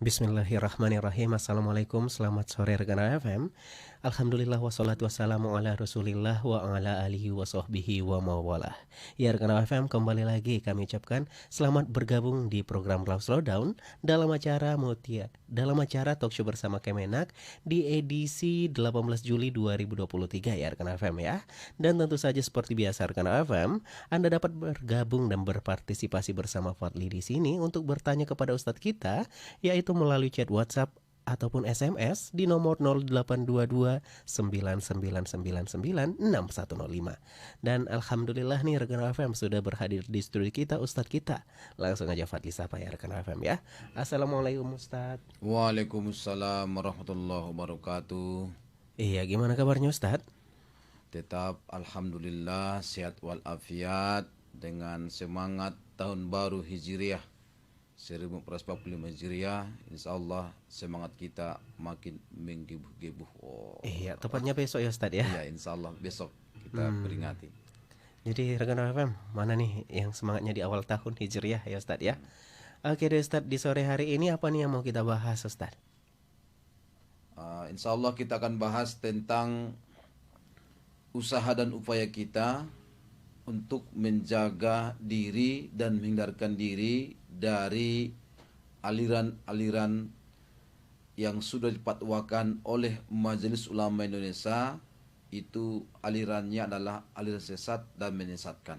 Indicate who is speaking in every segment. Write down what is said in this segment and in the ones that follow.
Speaker 1: Bismillahirrahmanirrahim. Assalamualaikum, selamat sore rekan FM. Alhamdulillah wassalatu wassalamu ala rasulillah wa ala alihi wa sahbihi wa mawalah. Ya rekan FM, kembali lagi kami ucapkan selamat bergabung di program Love Slowdown dalam acara talkshow bersama Kemenak di edisi 18 Juli 2023 ya rekan FM ya. Dan tentu saja seperti biasa rekan FM, Anda dapat bergabung dan berpartisipasi bersama Fadli di sini untuk bertanya kepada Ustadz kita, yaitu melalui chat WhatsApp ataupun SMS di nomor 0822 9999 6105. Dan alhamdulillah nih rekan FM sudah berhadir di studio kita Ustadz kita. Langsung aja Fadli sapa ya rekan FM ya. Assalamualaikum Ustadz.
Speaker 2: Waalaikumsalam warahmatullahi wabarakatuh.
Speaker 1: Iya, gimana kabarnya Ustadz?
Speaker 2: Tetap alhamdulillah sehat walafiat dengan semangat tahun baru Hijriah 1445 Hijriah. Insyaallah semangat kita makin menggebu-gebu.
Speaker 1: Iya, tepatnya besok ya Ustadz ya.
Speaker 2: Iya, insyaallah besok kita peringati.
Speaker 1: Jadi rekan FM, mana nih yang semangatnya di awal tahun Hijriah ya Ustadz ya. Oke deh Ustadz, di sore hari ini apa nih yang mau kita bahas Ustadz?
Speaker 2: Insyaallah kita akan bahas tentang usaha dan upaya kita untuk menjaga diri dan menghindarkan diri dari aliran-aliran yang sudah dipatwakan oleh Majelis Ulama Indonesia. Itu alirannya adalah aliran sesat dan menyesatkan.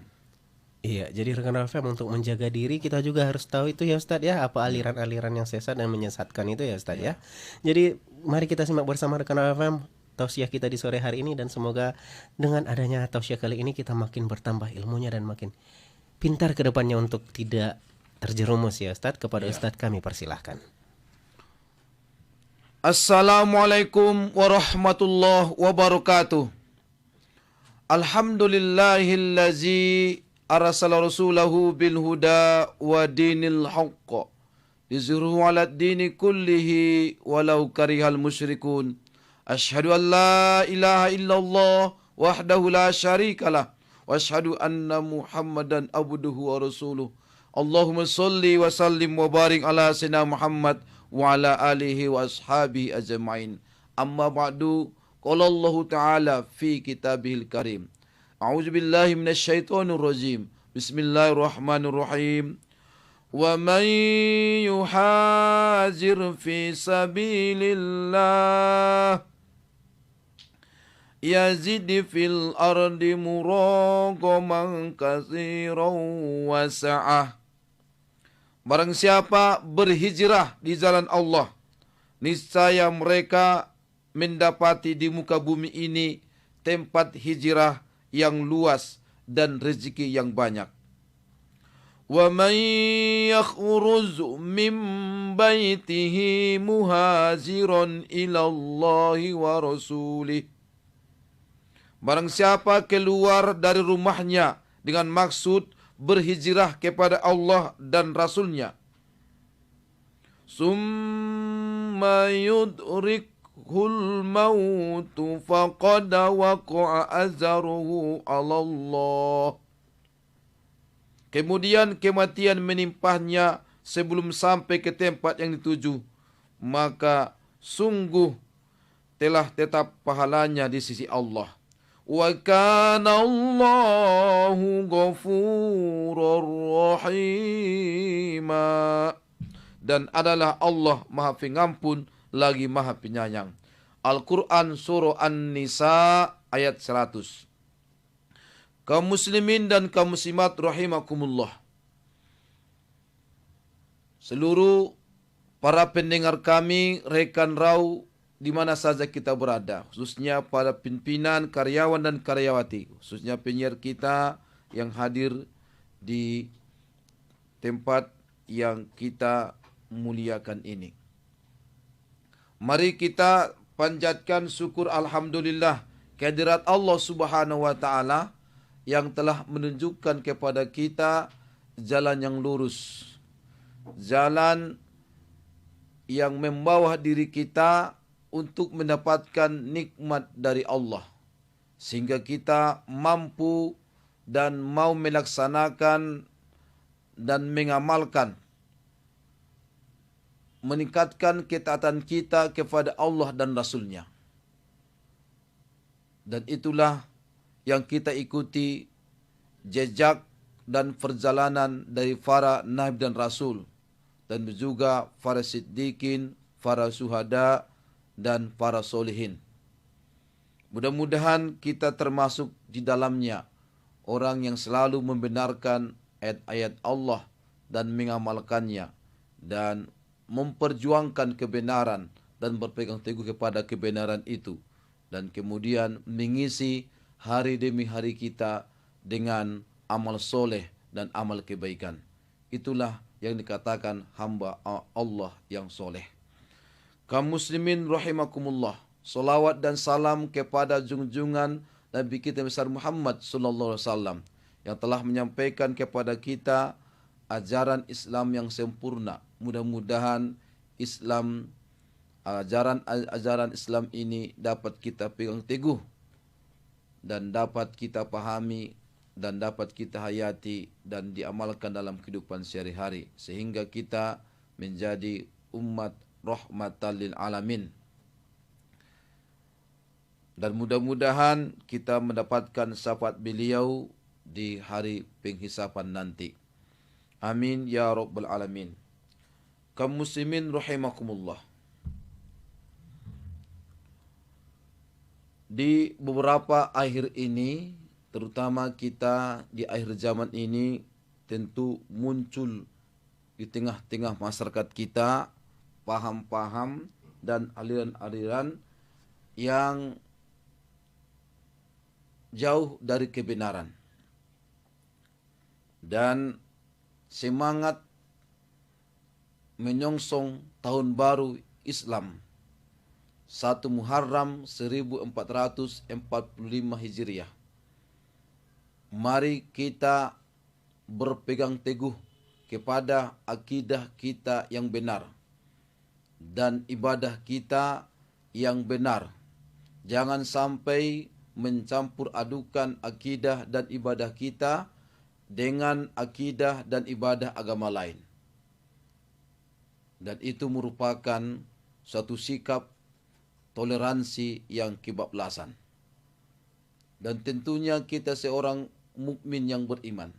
Speaker 1: Iya, jadi rekan FM untuk menjaga diri kita juga harus tahu itu ya Ustadz ya, apa aliran-aliran yang sesat dan menyesatkan itu ya Ustadz ya. Jadi mari kita simak bersama rekan FM tausiah kita di sore hari ini, dan semoga dengan adanya tausiah kali ini kita makin bertambah ilmunya dan makin pintar ke depannya untuk tidak terjerumus ya Ustadz. Kepada Ustadz kami persilahkan.
Speaker 2: Assalamualaikum warahmatullahi wabarakatuh. Alhamdulillahillazi arsala rasulahu bil huda wa dinil haqq liyuzhirahu 'alad dini kullihi walau karihal musyrikun. Asyhadu an la ilaha illallah wahdahu la syarikalah wa asyhadu anna Muhammadan abduhu wa rasuluh. Allahumma salli wa sallim wa barik ala sayyidina Muhammad wa ala alihi wa ashabihi ajma'in. Amma ba'du, qala Allah Ta'ala fi kitabihil karim. A'udzu billahi minasyaitonir rajim. Bismillahirrahmanirrahim. Wa man yuhajir fi sabilillah yazid fil ardi muragaman katsiran wa sa'ah. Barang siapa berhijrah di jalan Allah, niscaya mereka mendapati di muka bumi ini tempat hijrah yang luas dan rezeki yang banyak. Wa man yakhruj min baitihi muhajiran ila Allah wa rasulih. Barang siapa keluar dari rumahnya dengan maksud berhijrah kepada Allah dan Rasulnya, summa yudrikhul mautu faqad waqa'a azruhu 'ala Allah. Kemudian kematian menimpahnya sebelum sampai ke tempat yang dituju, maka sungguh telah tetap pahalanya di sisi Allah. Wa kana Allahu ghafurur rahima. Dan adalah Allah Maha Pengampun lagi Maha Penyayang. Al-Quran Surah An-Nisa ayat 100. Kaum muslimin dan kaum muslimat rahimakumullah, seluruh para pendengar kami, rekan rau di mana saja kita berada, khususnya para pimpinan, karyawan dan karyawati, khususnya penyiar kita yang hadir di tempat yang kita muliakan ini. Mari kita panjatkan syukur alhamdulillah kehadirat Allah Subhanahu wa taala yang telah menunjukkan kepada kita jalan yang lurus, jalan yang membawa diri kita untuk mendapatkan nikmat dari Allah, sehingga kita mampu dan mau melaksanakan dan mengamalkan meningkatkan ketaatan kita kepada Allah dan Rasul-Nya. Dan itulah yang kita ikuti jejak dan perjalanan dari para nabi dan rasul, dan juga para siddiqin, para syuhada, dan para solihin. Mudah-mudahan kita termasuk di dalamnya, orang yang selalu membenarkan ayat-ayat Allah dan mengamalkannya, dan memperjuangkan kebenaran dan berpegang teguh kepada kebenaran itu, dan kemudian mengisi hari demi hari kita dengan amal soleh dan amal kebaikan. Itulah yang dikatakan hamba Allah yang soleh. Kaum muslimin rahimakumullah, salawat dan salam kepada junjungan Nabi kita besar Muhammad sallallahu alaihi wasallam yang telah menyampaikan kepada kita ajaran Islam yang sempurna. Mudah-mudahan ajaran Islam ini dapat kita pegang teguh dan dapat kita pahami dan dapat kita hayati dan diamalkan dalam kehidupan sehari-hari, sehingga kita menjadi umat rahmatan lil alamin. Dan mudah-mudahan kita mendapatkan syafaat beliau di hari penghisapan nanti. Amin ya rabbal alamin. Kaum muslimin rahimakumullah. Di beberapa akhir ini, terutama kita di akhir zaman ini, tentu muncul di tengah-tengah masyarakat kita paham-paham dan aliran-aliran yang jauh dari kebenaran. Dan semangat menyongsong tahun baru Islam 1 Muharram 1445 Hijriah. Mari kita berpegang teguh kepada akidah kita yang benar dan ibadah kita yang benar. Jangan sampai mencampur adukan akidah dan ibadah kita dengan akidah dan ibadah agama lain. Dan itu merupakan suatu sikap toleransi yang kebablasan. Dan tentunya kita seorang mukmin yang beriman,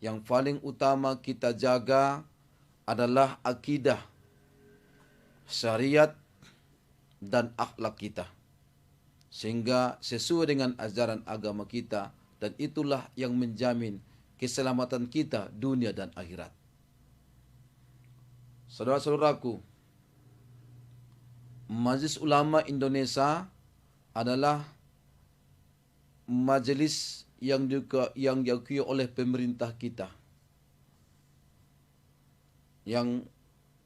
Speaker 2: yang paling utama kita jaga adalah akidah, syariat, dan akhlak kita, sehingga sesuai dengan ajaran agama kita, dan itulah yang menjamin keselamatan kita dunia dan akhirat. Saudara-saudaraku, Majelis Ulama Indonesia adalah majelis yang diakui oleh pemerintah kita, yang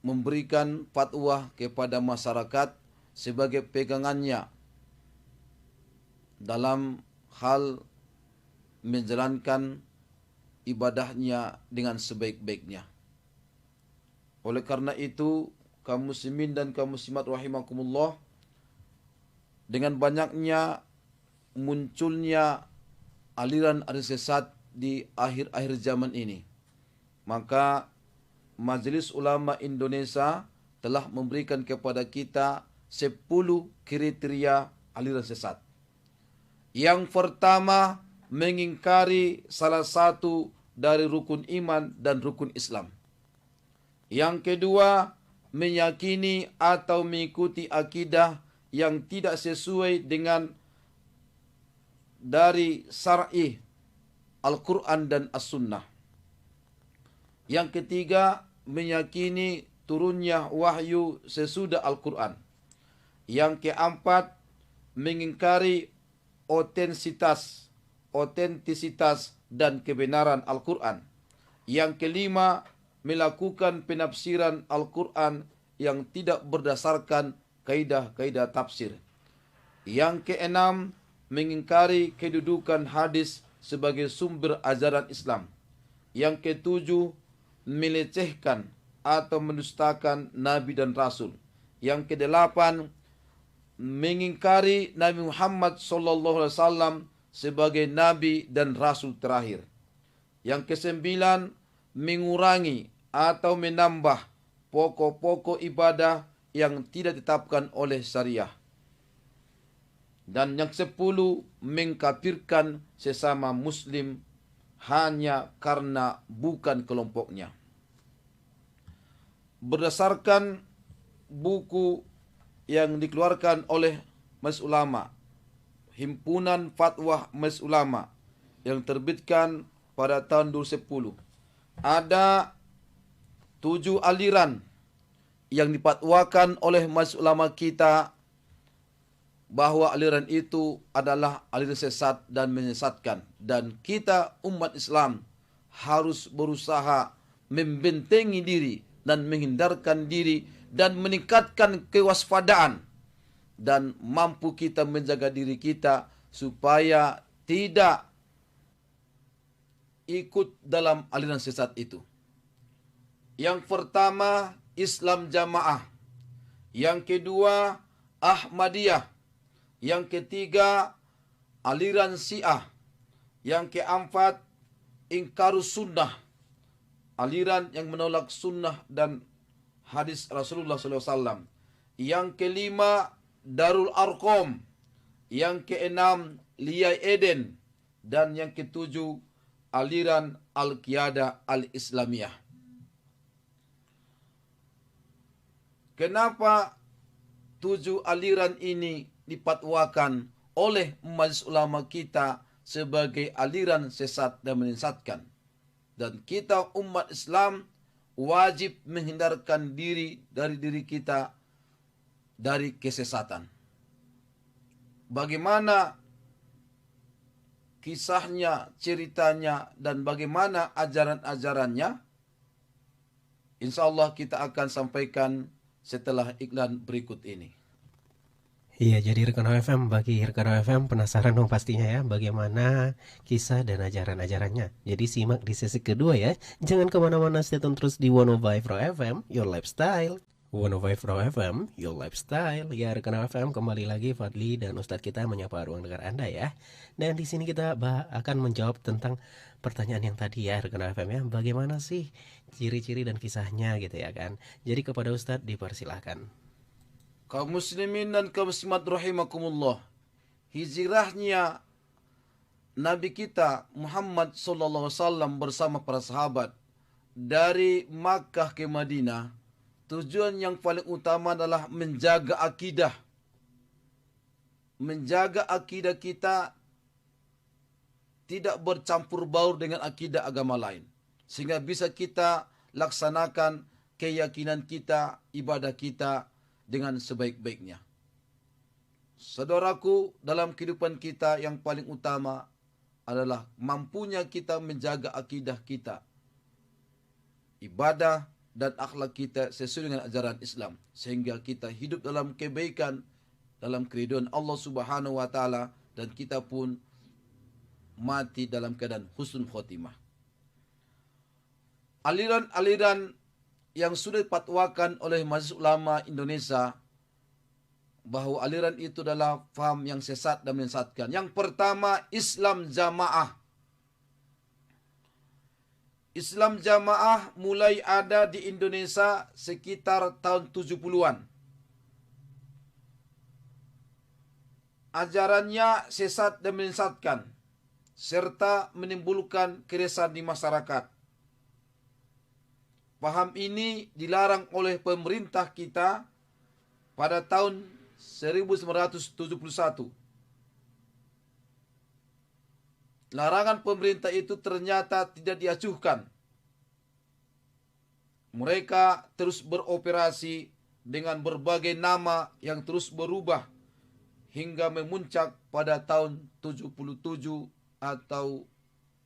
Speaker 2: memberikan fatwa kepada masyarakat sebagai pegangannya dalam hal menjalankan ibadahnya dengan sebaik-baiknya. Oleh karena itu, kaum muslimin dan kaum muslimat rahimakumullah, dengan banyaknya munculnya aliran-aliran sesat di akhir-akhir zaman ini, maka Majelis Ulama Indonesia telah memberikan kepada kita 10 kriteria aliran sesat. Yang pertama, mengingkari salah satu dari rukun iman dan rukun Islam. Yang kedua, meyakini atau mengikuti akidah yang tidak sesuai dengan dari syar'i Al-Quran dan As-Sunnah. Yang ketiga, meyakini turunnya wahyu sesudah Al-Quran. Yang keempat, mengingkari otentisitas dan kebenaran Al-Quran. Yang kelima, melakukan penafsiran Al-Quran yang tidak berdasarkan kaidah-kaidah tafsir. Yang keenam, mengingkari kedudukan hadis sebagai sumber ajaran Islam. Yang ketujuh, melecehkan atau mendustakan Nabi dan Rasul. Yang kedelapan, mengingkari Nabi Muhammad SAW sebagai Nabi dan Rasul terakhir. Yang kesembilan, mengurangi atau menambah pokok-pokok ibadah yang tidak ditetapkan oleh syariah. Dan yang 10, mengkafirkan sesama muslim hanya karena bukan kelompoknya. Berdasarkan buku yang dikeluarkan oleh Majelis Ulama, Himpunan Fatwa Majelis Ulama, yang terbitkan pada tahun 2010, ada 7 aliran yang dipatwakan oleh Majelis Ulama kita bahwa aliran itu adalah aliran sesat dan menyesatkan, dan kita umat Islam harus berusaha membentengi diri dan menghindarkan diri dan meningkatkan kewaspadaan, dan mampu kita menjaga diri kita supaya tidak ikut dalam aliran sesat itu. Yang pertama, Islam Jamaah. Yang kedua, Ahmadiyah. Yang ketiga, aliran Syiah. Yang keempat, Ingkarus Sunnah, aliran yang menolak sunnah dan hadis Rasulullah SAW. Yang kelima, Darul Arqam. Yang keenam, Liyai Eden. Dan yang ketujuh, aliran Al-Qiyadah Al-Islamiyah. Kenapa 7 aliran ini dipatwakan oleh Majelis Ulama kita sebagai aliran sesat dan menyesatkan? Dan kita umat Islam wajib menghindarkan diri dari diri kita dari kesesatan. Bagaimana kisahnya, ceritanya, dan bagaimana ajaran-ajarannya? Insya Allah kita akan sampaikan setelah iklan berikut ini.
Speaker 1: Iya, jadi rekan OFM, bagi rekan OFM penasaran dong pastinya ya bagaimana kisah dan ajaran-ajarannya. Jadi simak di sesi kedua ya. Jangan kemana-mana, stay tune terus di 105 Pro FM, Your Lifestyle. 105 Pro FM, Your Lifestyle. Ya rekan OFM, kembali lagi Fadli dan Ustadz kita menyapa ruang dengar Anda ya. Dan di sini kita akan menjawab tentang pertanyaan yang tadi ya rekan OFM ya. Bagaimana sih ciri-ciri dan kisahnya gitu ya kan. Jadi kepada Ustadz dipersilahkan.
Speaker 2: Kaum muslimin dan kaum muslimat rahimakumullah, hijrahnya Nabi kita Muhammad SAW bersama para sahabat dari Makkah ke Madinah, tujuan yang paling utama adalah menjaga akidah. Menjaga akidah kita tidak bercampur baur dengan akidah agama lain, sehingga bisa kita laksanakan keyakinan kita, ibadah kita dengan sebaik-baiknya. Saudaraku, dalam kehidupan kita yang paling utama adalah mampunya kita menjaga akidah kita, ibadah dan akhlak kita sesuai dengan ajaran Islam, sehingga kita hidup dalam kebaikan, dalam keridhaan Allah Subhanahu wa taala, dan kita pun mati dalam keadaan husnul khotimah. Aliran-aliran yang sudah dipatwakan oleh Majelis Ulama Indonesia bahwa aliran itu adalah faham yang sesat dan menyesatkan. Yang pertama, Islam Jamaah. Islam Jamaah mulai ada di Indonesia sekitar tahun 70-an. Ajarannya sesat dan menyesatkan, serta menimbulkan keresahan di masyarakat. Paham ini dilarang oleh pemerintah kita pada tahun 1971. Larangan pemerintah itu ternyata tidak diacuhkan. Mereka terus beroperasi dengan berbagai nama yang terus berubah hingga memuncak pada tahun 77 atau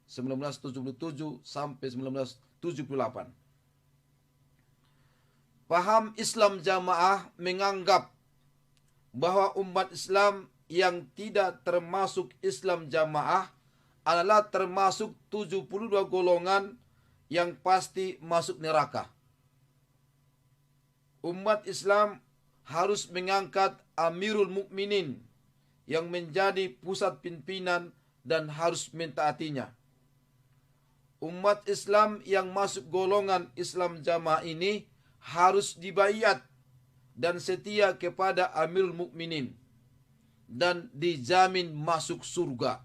Speaker 2: 1977 sampai 1978. Paham Islam Jamaah menganggap bahwa umat Islam yang tidak termasuk Islam Jamaah adalah termasuk 72 golongan yang pasti masuk neraka. Umat Islam harus mengangkat Amirul Mukminin yang menjadi pusat pimpinan dan harus mentaatinya. Umat Islam yang masuk golongan Islam Jamaah ini harus dibaiat dan setia kepada Amirul Mukminin dan dijamin masuk surga.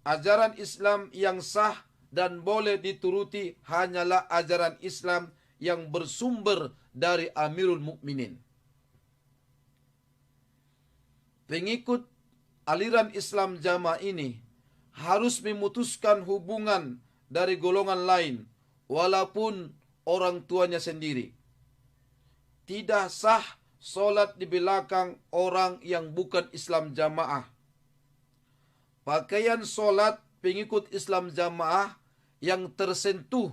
Speaker 2: Ajaran Islam yang sah dan boleh dituruti hanyalah ajaran Islam yang bersumber dari Amirul Mukminin. Pengikut aliran Islam Jamaah ini harus memutuskan hubungan dari golongan lain walaupun orang tuanya sendiri. Tidak sah solat di belakang orang yang bukan Islam Jamaah. Pakaian solat pengikut Islam Jamaah yang tersentuh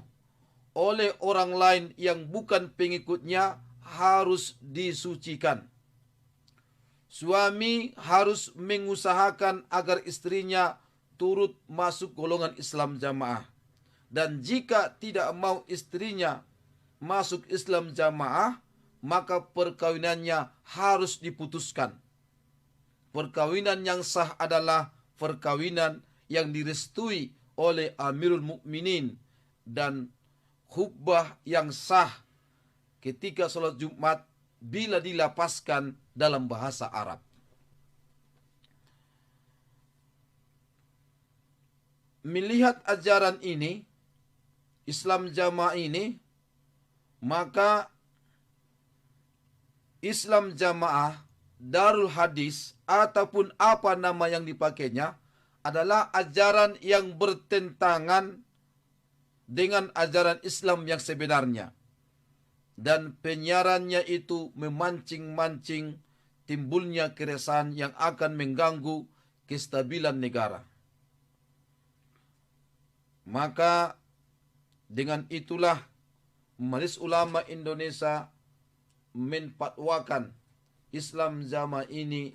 Speaker 2: oleh orang lain yang bukan pengikutnya harus disucikan. Suami harus mengusahakan agar istrinya turut masuk golongan Islam Jamaah. Dan jika tidak mau istrinya masuk Islam Jamaah, maka perkawinannya harus diputuskan. Perkawinan yang sah adalah perkawinan yang direstui oleh Amirul Mukminin dan khutbah yang sah ketika sholat Jumat bila dilapaskan dalam bahasa Arab. Melihat ajaran ini, Islam Jamaah ini, maka Islam Jamaah, Darul Hadis, ataupun apa nama yang dipakainya, adalah ajaran yang bertentangan dengan ajaran Islam yang sebenarnya. Dan penyiarannya itu memancing-mancing timbulnya keresahan yang akan mengganggu kestabilan negara. Maka dengan itulah Majelis Ulama Indonesia menfatwakan Islam Jamaah ini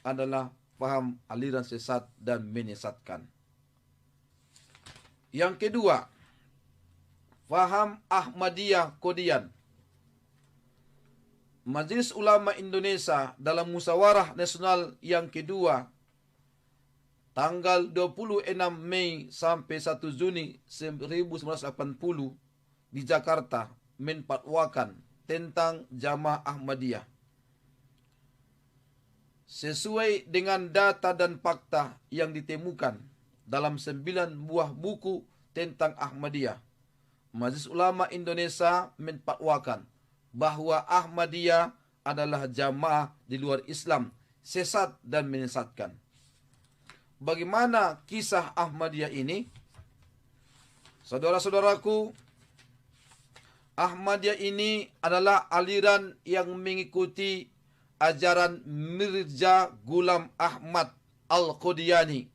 Speaker 2: adalah paham aliran sesat dan menyesatkan. Yang kedua, paham Ahmadiyah Qadian. Majelis Ulama Indonesia dalam Musyawarah Nasional yang kedua tanggal 26 Mei sampai 1 Juni 1980 di Jakarta menfatwakan tentang Jamaah Ahmadiyah. Sesuai dengan data dan fakta yang ditemukan dalam 9 buah buku tentang Ahmadiyah, Majelis Ulama Indonesia menfatwakan bahwa Ahmadiyah adalah jamaah di luar Islam, sesat dan menyesatkan. Bagaimana kisah Ahmadiyah ini? Saudara-saudaraku, Ahmadiyah ini adalah aliran yang mengikuti ajaran Mirza Ghulam Ahmad Al-Qadiani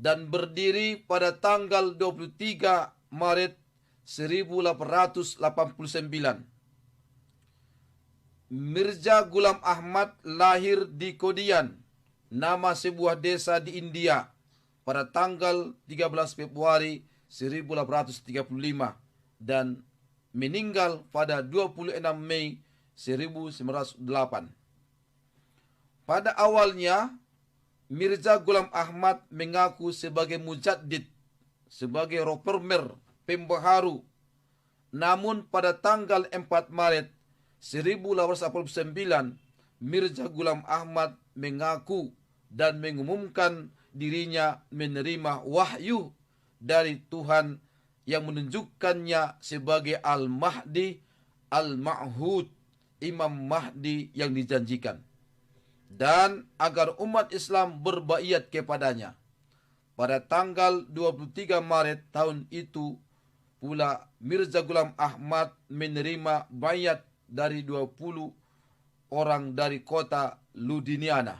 Speaker 2: dan berdiri pada tanggal 23 Maret 1889. Mirza Ghulam Ahmad lahir di Qadian, nama sebuah desa di India, pada tanggal 13 Februari 1835 dan meninggal pada 26 Mei 1908. Pada awalnya, Mirza Ghulam Ahmad mengaku sebagai mujaddid, sebagai reformer, pembaharu. Namun pada tanggal 4 Maret 1889, Mirza Ghulam Ahmad mengaku dan mengumumkan dirinya menerima wahyu dari Tuhan yang menunjukkannya sebagai Al-Mahdi, Al-Ma'hud, Imam Mahdi yang dijanjikan, dan agar umat Islam berbaiat kepadanya. Pada tanggal 23 Maret tahun itu pula Mirza Ghulam Ahmad menerima baiat dari 20 orang dari kota Ludhiana.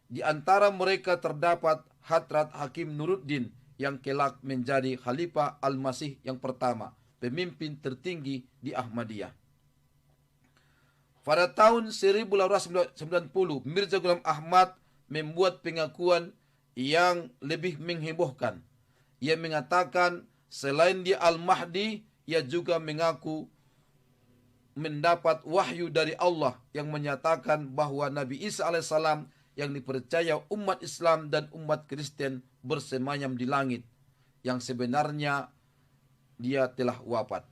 Speaker 2: Di antara mereka terdapat Hadrat Hakim Nuruddin yang kelak menjadi Khalifah Al-Masih yang pertama, pemimpin tertinggi di Ahmadiyah. Pada tahun 1890, Mirza Ghulam Ahmad membuat pengakuan yang lebih menghebohkan. Ia mengatakan selain dia Al-Mahdi, ia juga mengaku mendapat wahyu dari Allah yang menyatakan bahwa Nabi Isa alaihissalam yang dipercaya umat Islam dan umat Kristen bersemayam di langit, yang sebenarnya dia telah wafat.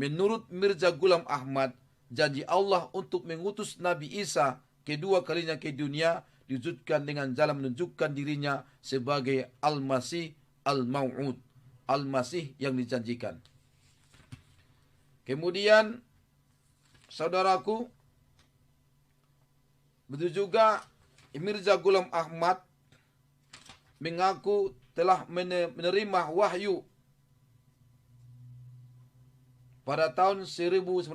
Speaker 2: Menurut Mirza Ghulam Ahmad, janji Allah untuk mengutus Nabi Isa kedua kalinya ke dunia diwujudkan dengan jalan menunjukkan dirinya sebagai Al-Masih Al-Mau'ud, Al-Masih yang dijanjikan. Kemudian, saudaraku, begitu juga Mirza Ghulam Ahmad mengaku telah menerima wahyu pada tahun 1901,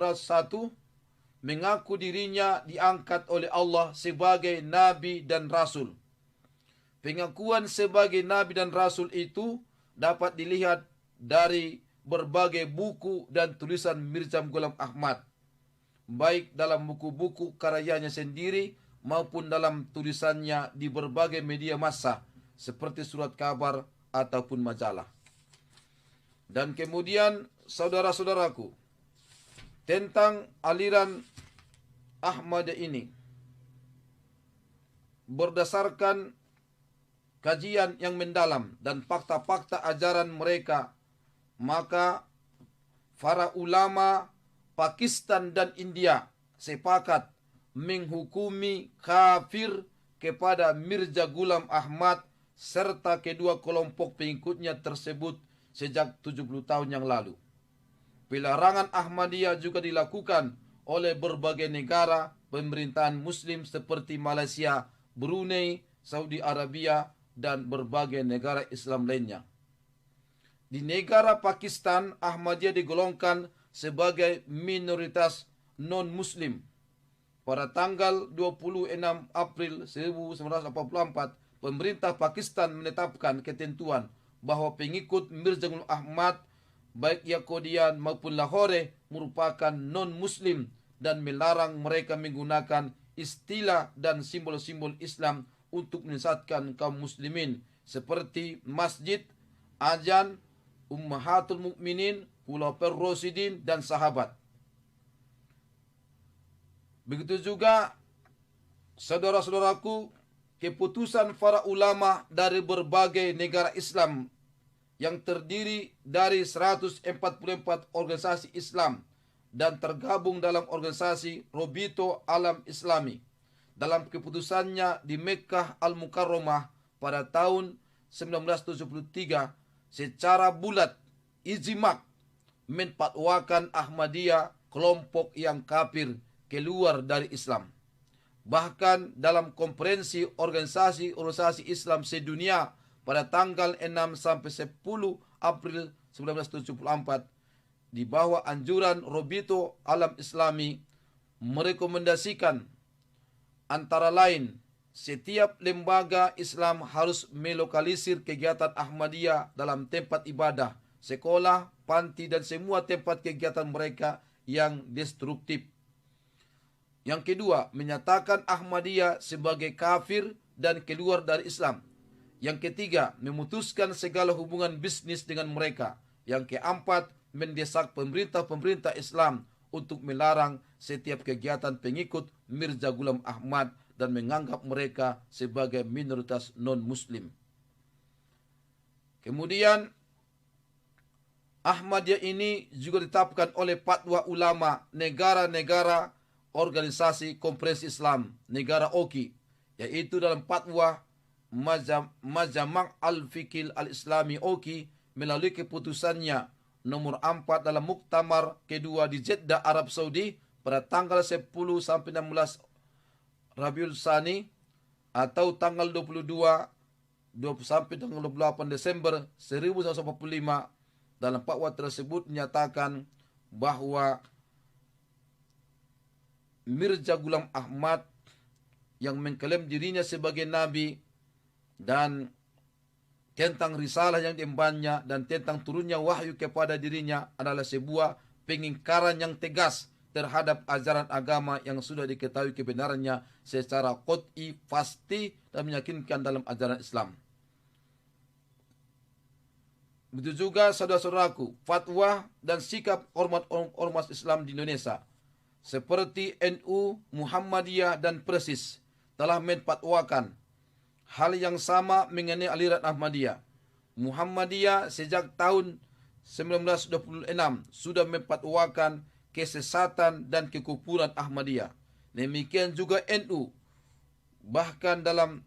Speaker 2: mengaku dirinya diangkat oleh Allah sebagai Nabi dan Rasul. Pengakuan sebagai Nabi dan Rasul itu dapat dilihat dari berbagai buku dan tulisan Mirza Ghulam Ahmad, baik dalam buku-buku karyanya sendiri maupun dalam tulisannya di berbagai media massa seperti surat kabar ataupun majalah. Dan kemudian saudara-saudaraku, tentang aliran Ahmadiyah ini, berdasarkan kajian yang mendalam dan fakta-fakta ajaran mereka, maka para ulama Pakistan dan India sepakat menghukumi kafir kepada Mirza Ghulam Ahmad serta kedua kelompok pengikutnya tersebut sejak 70 tahun yang lalu. Pelarangan Ahmadiyah juga dilakukan oleh berbagai negara pemerintahan muslim seperti Malaysia, Brunei, Saudi Arabia, dan berbagai negara Islam lainnya. Di negara Pakistan, Ahmadiyah digolongkan sebagai minoritas non-muslim. Pada tanggal 26 April 1984, pemerintah Pakistan menetapkan ketentuan bahwa pengikut Mirza Ghulam Ahmad, baik Yahudi maupun Lahore, merupakan non-muslim dan melarang mereka menggunakan istilah dan simbol-simbol Islam untuk menyesatkan kaum muslimin seperti masjid, azan, ummahatul mukminin, khulafaur rasyidin, dan sahabat. Begitu juga saudara-saudaraku, keputusan para ulama dari berbagai negara Islam yang terdiri dari 144 organisasi Islam dan tergabung dalam organisasi Robito Alam Islami, dalam keputusannya di Mekkah Al-Mukarramah pada tahun 1973 secara bulat ijma' menfatwakan Ahmadiyah kelompok yang kafir keluar dari Islam. Bahkan dalam konferensi organisasi Islam sedunia pada tanggal 6 sampai 10 April 1974 di bawah anjuran Robito Alam Islami merekomendasikan antara lain setiap lembaga Islam harus melokalisir kegiatan Ahmadiyah dalam tempat ibadah, sekolah, panti, dan semua tempat kegiatan mereka yang destruktif. Yang kedua, menyatakan Ahmadiyah sebagai kafir dan keluar dari Islam. Yang ketiga, memutuskan segala hubungan bisnis dengan mereka. Yang keempat, mendesak pemerintah-pemerintah Islam untuk melarang setiap kegiatan pengikut Mirza Ghulam Ahmad dan menganggap mereka sebagai minoritas non-muslim. Kemudian, Ahmadiyah ini juga ditetapkan oleh fatwa ulama negara-negara organisasi Konferensi Islam negara OKI, yaitu dalam fatwa Majma' Al-Fiqh Al-Islami OKI melalui keputusannya nomor 4 dalam muktamar kedua di Jeddah, Arab Saudi pada tanggal 10 sampai 16 Rabiul Tsani atau tanggal 22 sampai tanggal 28 Desember 1945. Dalam fatwa tersebut menyatakan bahwa Mirza Ghulam Ahmad yang mengklaim dirinya sebagai Nabi dan tentang risalah yang diembannya dan tentang turunnya wahyu kepada dirinya adalah sebuah pengingkaran yang tegas terhadap ajaran agama yang sudah diketahui kebenarannya secara qat'i, pasti, dan meyakinkan dalam ajaran Islam. Begitu juga saudara-saudaraku, fatwa dan sikap ormas Islam di Indonesia seperti NU, Muhammadiyah, dan Persis telah menfatwakan hal yang sama mengenai aliran Ahmadiyah. Muhammadiyah sejak tahun 1926 sudah memfatwakan kesesatan dan kekufuran Ahmadiyah. Demikian juga NU. Bahkan dalam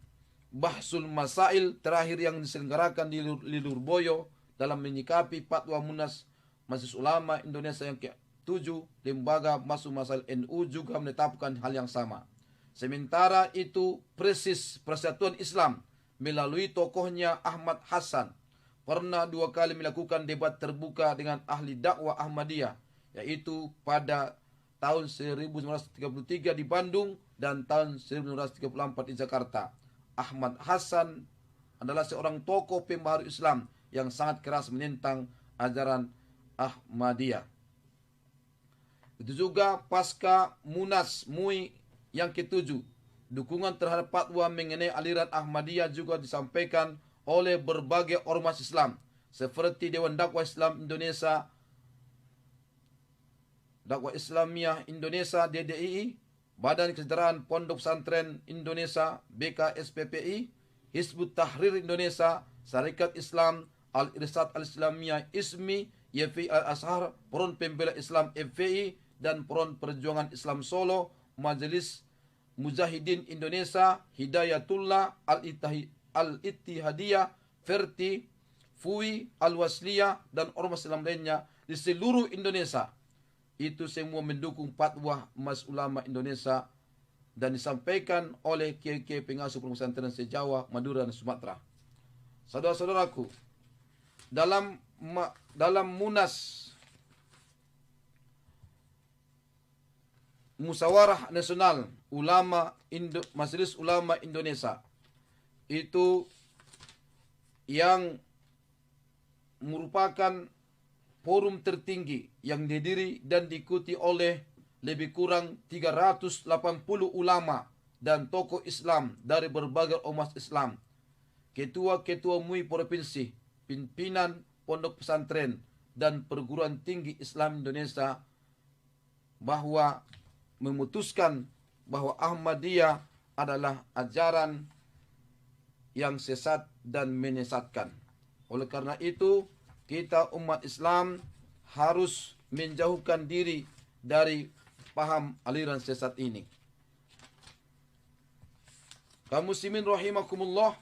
Speaker 2: Bahsul Masail terakhir yang diselenggarakan di Lirboyo dalam menyikapi fatwa Munas Majelis Ulama Indonesia yang ke-7, lembaga Bahsul Masail NU juga menetapkan hal yang sama. Sementara itu, Persatuan Islam melalui tokohnya Ahmad Hasan pernah 2 kali melakukan debat terbuka dengan ahli dakwah Ahmadiyah, yaitu pada tahun 1933 di Bandung dan tahun 1934 di Jakarta. Ahmad Hasan adalah seorang tokoh pembaharu Islam yang sangat keras menentang ajaran Ahmadiyah. Itu juga pasca Munas MUI yang ke-7, dukungan terhadap fatwa mengenai aliran Ahmadiyah juga disampaikan oleh berbagai ormas Islam seperti Dewan Dakwah Islam Indonesia, Dakwah Islamiyah Indonesia DDII, Badan Kesejahteraan Pondok Pesantren Indonesia BKSPPI, Hizbut Tahrir Indonesia, Syarikat Islam, Al-Irsyad Al-Islamiyah ISMI, YFI Al-Azhar, Front Pembela Islam FPI, dan Front Perjuangan Islam Solo, Majelis Mujahidin Indonesia, Hidayatullah, Al-Ittihadiyah, Verti, FUI, Al-Wasliyah, dan ormas Islam lainnya di seluruh Indonesia. Itu semua mendukung fatwa Majelis Ulama Indonesia dan disampaikan oleh kiai-kiai pengasuh pesantren se-Jawa, Madura, dan Sumatera. Saudara-saudaraku, dalam Munas Musyawarah Nasional Majelis Ulama Indonesia, itu yang merupakan forum tertinggi yang didiri dan diikuti oleh lebih kurang 380 ulama dan tokoh Islam dari berbagai ormas Islam, ketua-ketua MUI provinsi, pimpinan pondok pesantren, dan perguruan tinggi Islam Indonesia, bahwa memutuskan bahwa Ahmadiyah adalah ajaran yang sesat dan menyesatkan. Oleh karena itu, kita umat Islam harus menjauhkan diri dari paham aliran sesat ini. Kaum muslimin rahimakumullah,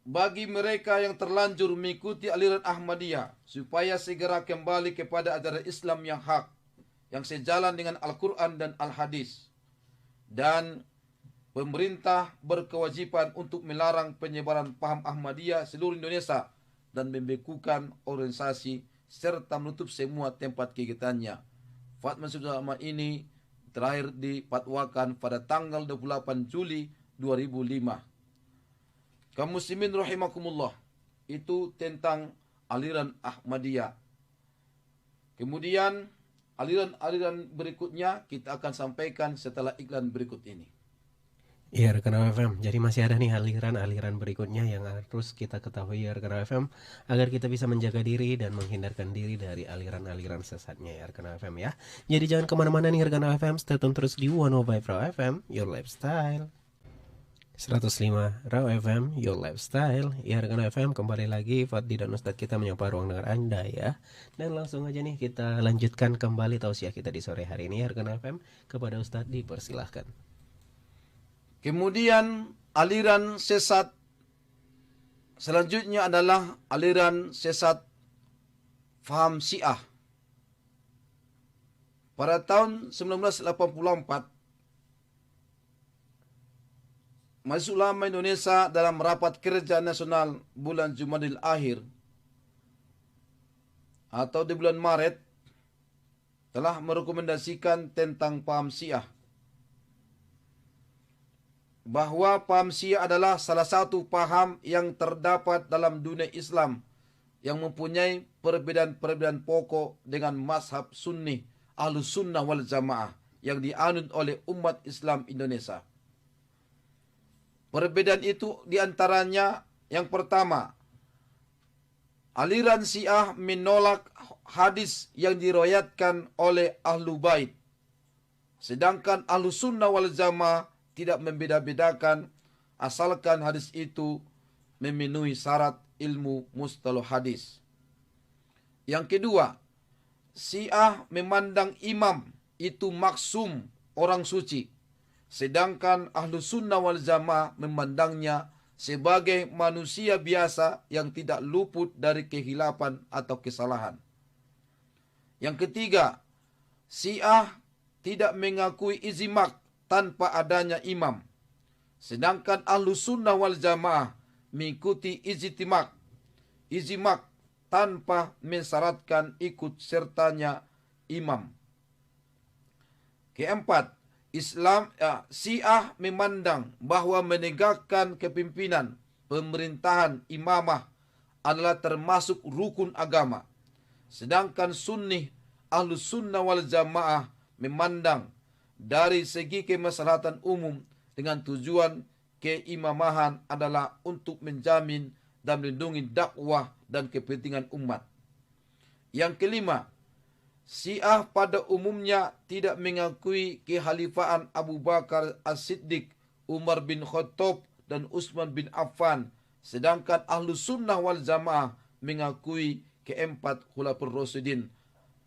Speaker 2: bagi mereka yang terlanjur mengikuti aliran Ahmadiyah supaya segera kembali kepada ajaran Islam yang hak, yang sejalan dengan Al-Quran dan Al-Hadis, dan pemerintah berkewajiban untuk melarang penyebaran paham Ahmadiyah seluruh Indonesia dan membekukan organisasi serta menutup semua tempat kegiatannya. Fatwa ulama ini terakhir dipatwakan pada tanggal 28 Juli 2005. Kaum muslimin rahimakumullah, itu tentang aliran Ahmadiyah. Kemudian aliran-aliran berikutnya kita akan sampaikan setelah iklan berikut ini.
Speaker 1: Ya rekan FM, jadi masih ada nih aliran-aliran berikutnya yang harus kita ketahui ya rekan FM, agar kita bisa menjaga diri dan menghindarkan diri dari aliran-aliran sesatnya ya rekan FM ya. Jadi jangan kemana-mana nih rekan FM, stay tune terus di 105 Raw FM, Your Lifestyle. 105 Raw FM, Your Lifestyle. Ya rekan FM, kembali lagi Fadli dan Ustadz kita menyapa ruang dengar Anda ya. Dan langsung aja nih kita lanjutkan kembali tausiah kita di sore hari ini ya rekan FM. Kepada Ustadz dipersilahkan.
Speaker 2: Kemudian aliran sesat selanjutnya adalah aliran sesat faham Syiah. Pada tahun 1984, Majelis Ulama Indonesia dalam rapat kerja nasional bulan Jumadil Akhir atau di bulan Maret telah merekomendasikan tentang paham Syiah, bahwa paham Syiah adalah salah satu paham yang terdapat dalam dunia Islam yang mempunyai perbedaan-perbedaan pokok dengan mazhab Sunni, Ahlus Sunnah wal Jamaah yang dianut oleh umat Islam Indonesia. Perbedaan itu diantaranya yang pertama, aliran Syiah menolak hadis yang diriwayatkan oleh Ahlu Bait, sedangkan Ahlus Sunnah wal Jamaah tidak membeda-bedakan asalkan hadis itu memenuhi syarat ilmu mustalah hadis. Yang kedua, Syiah memandang imam itu maksum, orang suci. Sedangkan Ahlus Sunnah wal Jamaah memandangnya sebagai manusia biasa yang tidak luput dari kehilapan atau kesalahan. Yang ketiga, Syiah tidak mengakui ijma' tanpa adanya imam. Sedangkan Ahlus Sunnah wal Jamaah mengikuti ijma' tanpa mensyaratkan ikut sertanya imam. Keempat, Syiah memandang bahwa menegakkan kepimpinan, pemerintahan, imamah adalah termasuk rukun agama. Sedangkan Ahlus Sunnah wal Jamaah memandang dari segi kemaslahatan umum dengan tujuan keimamahan adalah untuk menjamin dan melindungi dakwah dan kepentingan umat. Yang kelima, Syiah pada umumnya tidak mengakui kehalifaan Abu Bakar As-Siddiq, Umar bin Khattab, dan Utsman bin Affan. Sedangkan Ahlus Sunnah wal Jamaah mengakui keempat khulafaur rasyidin,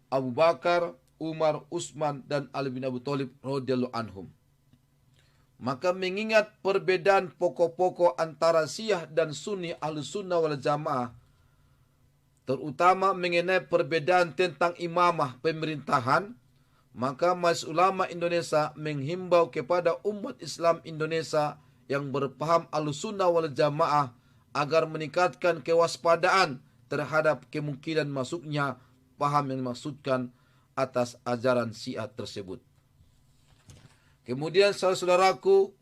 Speaker 2: Abu Bakar, Umar, Utsman, dan Ali bin Abi Thalib radhiyallahu anhum. Maka mengingat perbedaan pokok-pokok antara Syiah dan Sunni Ahlus Sunnah wal Jamaah, terutama mengenai perbedaan tentang imamah pemerintahan, maka Majelis Ulama Indonesia menghimbau kepada umat Islam Indonesia yang berpaham Ahlus Sunnah wal Jamaah agar meningkatkan kewaspadaan terhadap kemungkinan masuknya paham yang dimaksudkan atas ajaran Syiah tersebut. Kemudian saudara-saudaraku,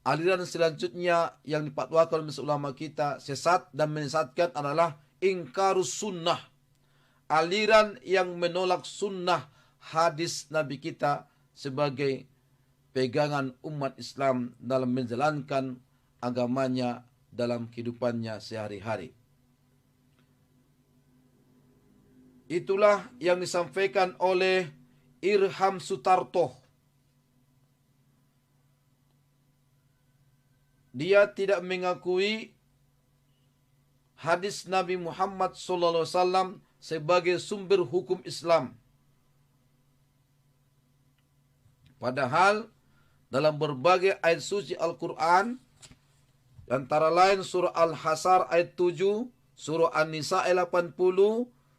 Speaker 2: aliran selanjutnya yang dipatwakan oleh ulama kita sesat dan menyesatkan adalah ingkarus sunnah. Aliran yang menolak sunnah hadis Nabi kita sebagai pegangan umat Islam dalam menjalankan agamanya dalam kehidupannya sehari-hari. Itulah yang disampaikan oleh Irham Sutarto. Dia tidak mengakui hadis Nabi Muhammad SAW sebagai sumber hukum Islam. Padahal dalam berbagai ayat suci Al-Quran, antara lain surah Al-Hasar ayat 7, surah An-Nisa ayat 80,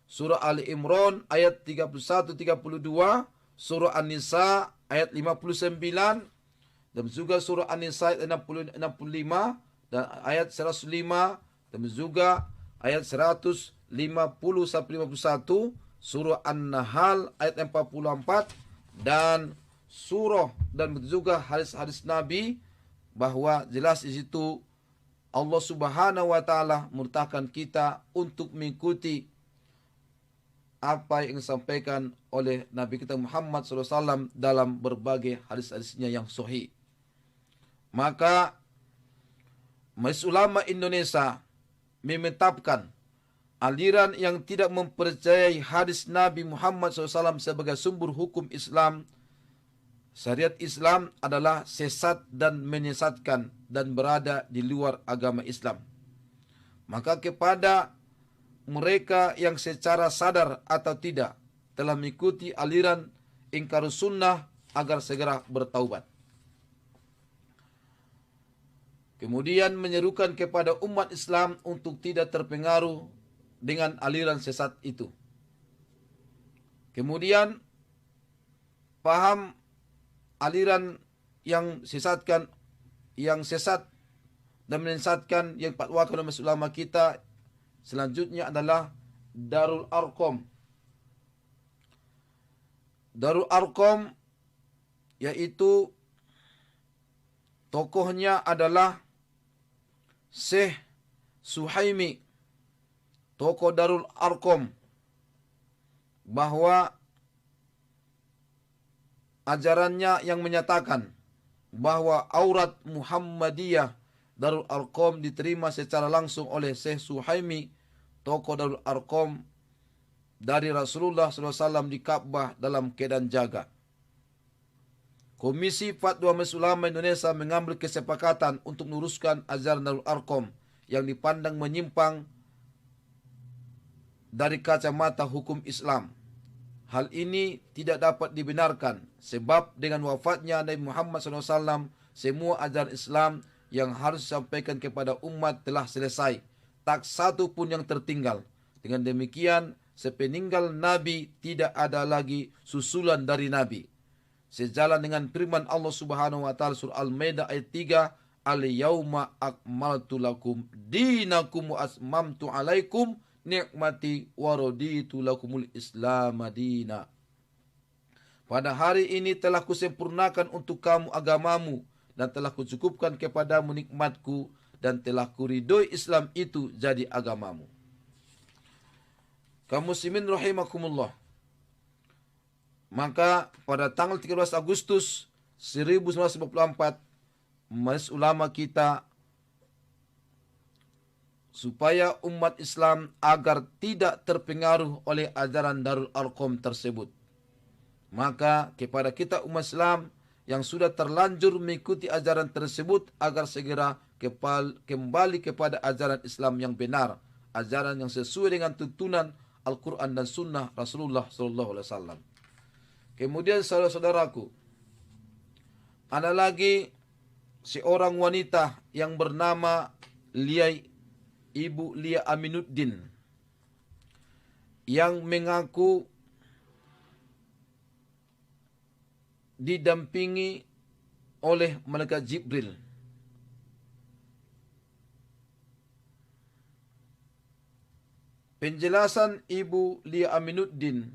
Speaker 2: surah Ali Imran ayat 31-32, surah An-Nisa ayat 59, dan juga surah An-Nisa ayat 65 dan ayat 105, dan juga ayat 150-51, surah An-Nahl ayat 44, dan juga hadis-hadis Nabi, bahwa jelas di situ Allah Subhanahu wa taala memerintahkan kita untuk mengikuti apa yang disampaikan oleh Nabi kita Muhammad SAW dalam berbagai hadis-hadisnya yang sahih. Maka Majelis Ulama Indonesia memetapkan aliran yang tidak mempercayai hadis Nabi Muhammad SAW sebagai sumber hukum Islam, syariat Islam, adalah sesat dan menyesatkan dan berada di luar agama Islam. Maka kepada mereka yang secara sadar atau tidak telah mengikuti aliran ingkar sunnah agar segera bertaubat. Kemudian menyerukan kepada umat Islam untuk tidak terpengaruh dengan aliran sesat itu. Kemudian paham aliran yang sesat dan menyesatkan yang fatwakan oleh ulama kita selanjutnya adalah Darul Arqam. Darul Arqam yaitu tokohnya adalah Syekh Suhaimi, tokoh Darul Arqam, bahwa ajarannya yang menyatakan bahwa aurat Muhammadiyah Darul Arqam diterima secara langsung oleh Syekh Suhaimi, tokoh Darul Arqam, dari Rasulullah SAW di Ka'bah dalam keadaan jaga. Komisi Fatwa Majelis Ulama Indonesia mengambil kesepakatan untuk meluruskan ajaran Darul Arqam yang dipandang menyimpang dari kacamata hukum Islam. Hal ini tidak dapat dibenarkan sebab dengan wafatnya Nabi Muhammad SAW, semua ajaran Islam yang harus disampaikan kepada umat telah selesai. Tak satu pun yang tertinggal. Dengan demikian, sepeninggal Nabi tidak ada lagi susulan dari Nabi. Sejalan dengan firman Allah Subhanahu wa taala surah Al-Maidah ayat 3, "Al-yauma akmaltu lakum dinakum wa asmamtu alaikum nikmati wa raditu lakumul Islam madina." Pada hari ini telah kusempurnakan untuk kamu agamamu dan telah kucukupkan kepadamu nikmatku dan telah kuridhoi Islam itu jadi agamamu. Kaum muslimin rahimakumullah. Maka pada tanggal 13 Agustus 1954, Majelis Ulama kita supaya umat Islam agar tidak terpengaruh oleh ajaran Darul Arqam tersebut. Maka kepada kita umat Islam yang sudah terlanjur mengikuti ajaran tersebut agar segera kembali kepada ajaran Islam yang benar, ajaran yang sesuai dengan tuntunan Al-Quran dan Sunnah Rasulullah SAW. Kemudian saudara-saudaraku, ada lagi seorang wanita yang bernama Ibu Lia Aminuddin yang mengaku didampingi oleh malaikat Jibril. Penjelasan Ibu Lia Aminuddin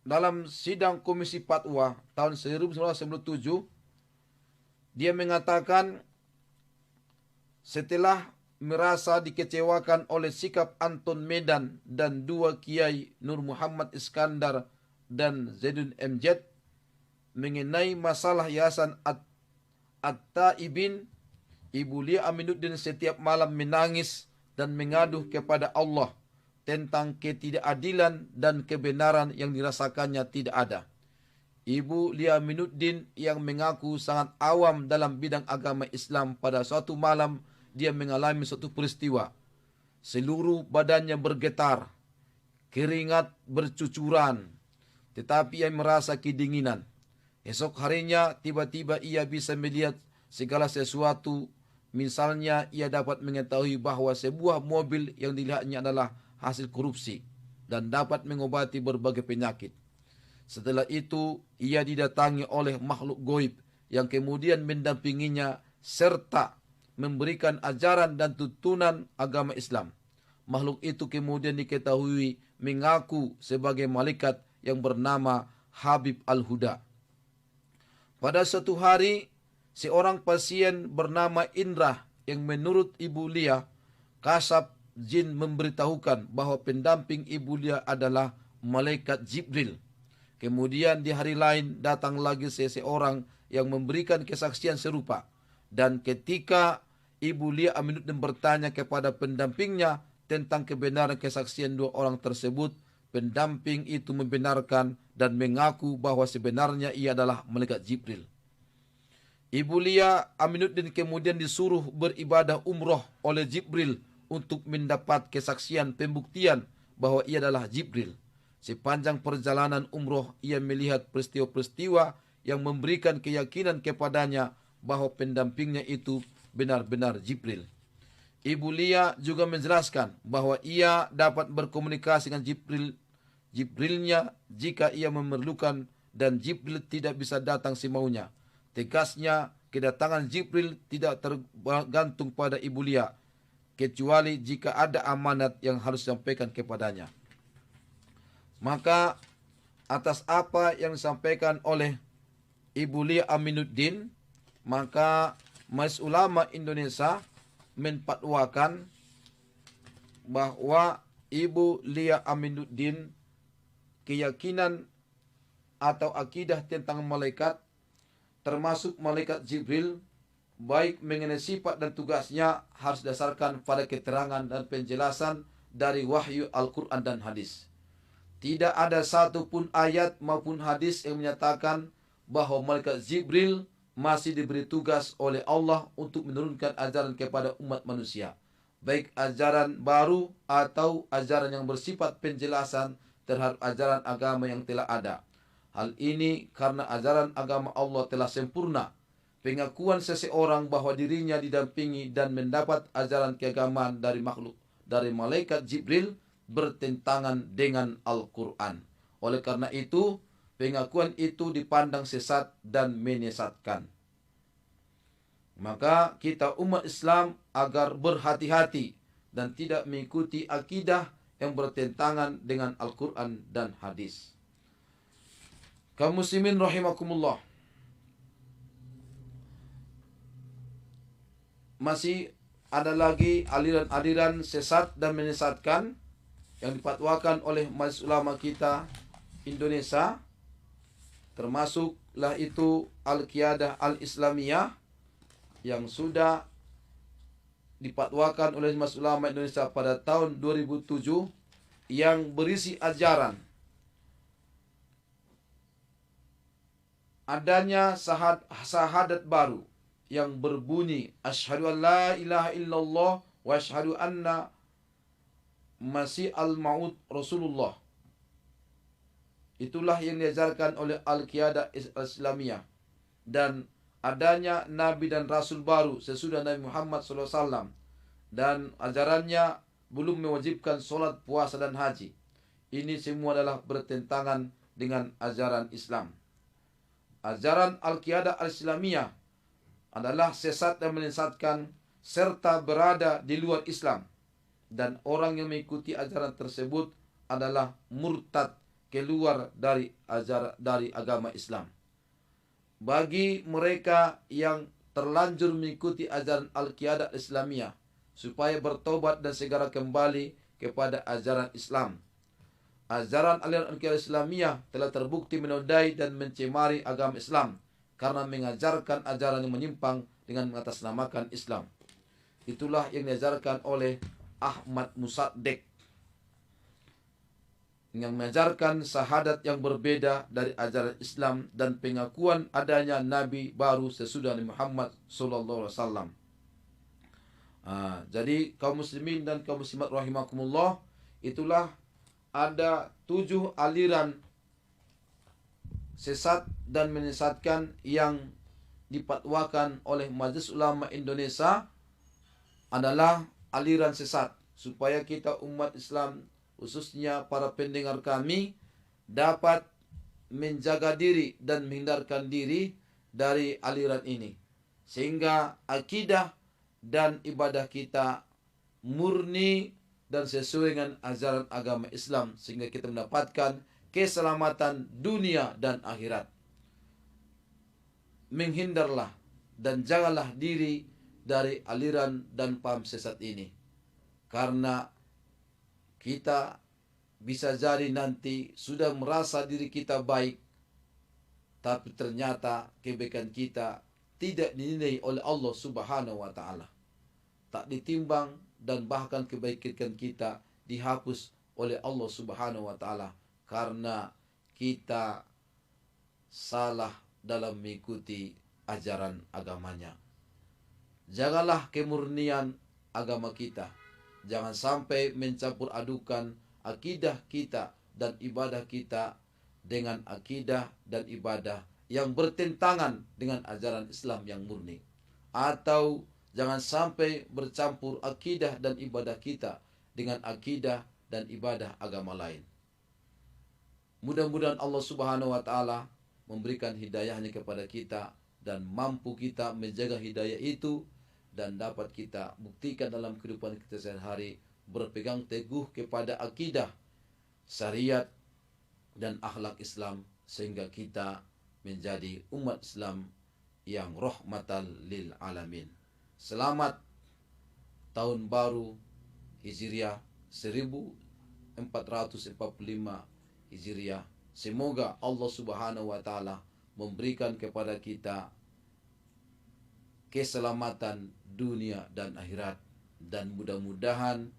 Speaker 2: dalam sidang Komisi Fatwa tahun 1997, dia mengatakan setelah merasa dikecewakan oleh sikap Anton Medan dan dua kiai Nur Muhammad Iskandar dan Zaidun MZ mengenai masalah yayasan At-Taibin, Ibu Lia Aminuddin setiap malam menangis dan mengadu kepada Allah tentang ketidakadilan dan kebenaran yang dirasakannya tidak ada. Ibu Lia Aminuddin yang mengaku sangat awam dalam bidang agama Islam, pada suatu malam dia mengalami suatu peristiwa. Seluruh badannya bergetar, keringat bercucuran, tetapi ia merasa kedinginan. Esok harinya tiba-tiba ia bisa melihat segala sesuatu. Misalnya ia dapat mengetahui bahwa sebuah mobil yang dilihatnya adalah hasil korupsi dan dapat mengobati berbagai penyakit. Setelah itu ia didatangi oleh makhluk goib yang kemudian mendampinginya serta memberikan ajaran dan tuntunan agama Islam. Makhluk itu kemudian diketahui mengaku sebagai malaikat yang bernama Habib Al-Huda. Pada suatu hari, seorang pasien bernama Indra yang menurut Ibu Lia kasab jin memberitahukan bahwa pendamping Ibu Lia adalah malaikat Jibril. Kemudian di hari lain datang lagi seseorang yang memberikan kesaksian serupa. Dan ketika Ibu Lia Aminuddin bertanya kepada pendampingnya tentang kebenaran kesaksian dua orang tersebut, pendamping itu membenarkan dan mengaku bahwa sebenarnya ia adalah malaikat Jibril. Ibu Lia Aminuddin kemudian disuruh beribadah umroh oleh Jibril untuk mendapat kesaksian pembuktian bahwa ia adalah Jibril. Sepanjang perjalanan umroh ia melihat peristiwa-peristiwa yang memberikan keyakinan kepadanya bahwa pendampingnya itu benar-benar Jibril. Ibu Lia juga menjelaskan bahwa ia dapat berkomunikasi dengan Jibrilnya jika ia memerlukan dan Jibril tidak bisa datang semaunya. Tegasnya, kedatangan Jibril tidak tergantung pada Ibu Lia, kecuali jika ada amanat yang harus disampaikan kepadanya. Maka atas apa yang disampaikan oleh Ibu Lia Aminuddin, maka Majelis Ulama Indonesia menfatwakan bahwa Ibu Lia Aminuddin keyakinan atau akidah tentang malaikat, termasuk malaikat Jibril, baik mengenai sifat dan tugasnya, harus dasarkan pada keterangan dan penjelasan dari wahyu Al-Quran dan hadis. Tidak ada satu pun ayat maupun hadis yang menyatakan bahwa malaikat Jibril masih diberi tugas oleh Allah untuk menurunkan ajaran kepada umat manusia, baik ajaran baru atau ajaran yang bersifat penjelasan terhadap ajaran agama yang telah ada. Hal ini karena ajaran agama Allah telah sempurna. Pengakuan seseorang bahwa dirinya didampingi dan mendapat ajaran keagamaan dari makhluk, dari malaikat Jibril, bertentangan dengan Al-Quran. Oleh karena itu, pengakuan itu dipandang sesat dan menyesatkan. Maka kita umat Islam agar berhati-hati dan tidak mengikuti akidah yang bertentangan dengan Al-Quran dan hadis. Kaum muslimin rahimakumullah. Masih ada lagi aliran-aliran sesat dan menyesatkan yang dipatwakan oleh majelis ulama kita Indonesia, termasuklah itu Al-Qiyadah Al-Islamiyah yang sudah dipatwakan oleh majelis ulama Indonesia pada tahun 2007, yang berisi ajaran adanya syahadat baru yang berbunyi asyhadu an la ilaha illallah wa asyhadu anna masih al-maut Rasulullah. Itulah yang diajarkan oleh Al-Qiyadah Al-Islamiyah. Dan adanya Nabi dan Rasul baru sesudah Nabi Muhammad SAW. Dan ajarannya belum mewajibkan solat, puasa, dan haji. Ini semua adalah bertentangan dengan ajaran Islam. Ajaran Al-Qiyadah Al-Islamiyah adalah sesat dan menyesatkan serta berada di luar Islam, dan orang yang mengikuti ajaran tersebut adalah murtad, keluar dari agama Islam. Bagi mereka yang terlanjur mengikuti ajaran Al-Qiyadah Islamiyah supaya bertobat dan segera kembali kepada ajaran Islam. Ajaran aliran Al-Qiyadah Islamiyah telah terbukti menodai dan mencemari agama Islam karena mengajarkan ajaran yang menyimpang dengan mengatasnamakan Islam. Itulah yang diajarkan oleh Ahmad Musaddiq, yang mengajarkan syahadat yang berbeda dari ajaran Islam dan pengakuan adanya Nabi baru sesudah Nabi Muhammad SAW. Jadi kaum muslimin dan kaum muslimat rahimakumullah, itulah ada 7 aliran sesat dan menyesatkan yang dipatwakan oleh Majelis Ulama Indonesia adalah aliran sesat, supaya kita umat Islam, khususnya para pendengar kami, dapat menjaga diri dan menghindarkan diri dari aliran ini, sehingga akidah dan ibadah kita murni dan sesuai dengan ajaran agama Islam, sehingga kita mendapatkan keselamatan dunia dan akhirat. Menghindarlah dan jagalah diri dari aliran dan paham sesat ini, karena kita bisa jadi nanti sudah merasa diri kita baik, tapi ternyata kebaikan kita tidak dinilai oleh Allah Subhanahu wa Ta'ala, tak ditimbang, dan bahkan kebaikan kita dihapus oleh Allah Subhanahu wa Ta'ala karena kita salah dalam mengikuti ajaran agamanya. Jagalah kemurnian agama kita. Jangan sampai mencampur adukan akidah kita dan ibadah kita dengan akidah dan ibadah yang bertentangan dengan ajaran Islam yang murni. Atau jangan sampai bercampur akidah dan ibadah kita dengan akidah dan ibadah agama lain. Mudah-mudahan Allah Subhanahu wa Ta'ala memberikan hidayahnya kepada kita dan mampu kita menjaga hidayah itu, dan dapat kita buktikan dalam kehidupan kita sehari-hari, berpegang teguh kepada akidah, syariat, dan akhlak Islam, sehingga kita menjadi umat Islam yang rahmatan lil alamin. Selamat Tahun Baru Hijriah 1445 Hijriah. Semoga Allah Subhanahu wa Ta'ala memberikan kepada kita keselamatan dunia dan akhirat, dan mudah-mudahan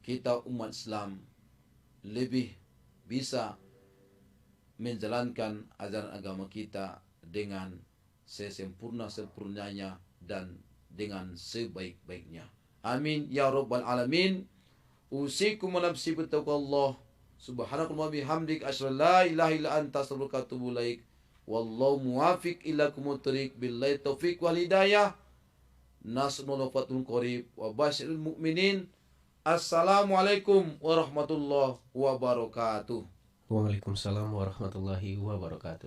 Speaker 2: kita umat Islam lebih bisa menjalankan ajaran agama kita dengan sesempurna-sempurnanya dan dengan sebaik-baiknya. Amin ya rabbal alamin. Usikum wa nafsi bittaqwallah. Subhanakallah bihamdik asyhadu an la ilaha illa anta astaghfiruka wa atubu ilaik. Wallahu muwaffiq ila aqwamit thoriq billahi taufiq wal hidayah. Nasrul fatul qarib wa basyiril mu'minin. Assalamualaikum warahmatullahi wabarakatuh.
Speaker 1: Waalaikumsalam warahmatullahi wabarakatuh.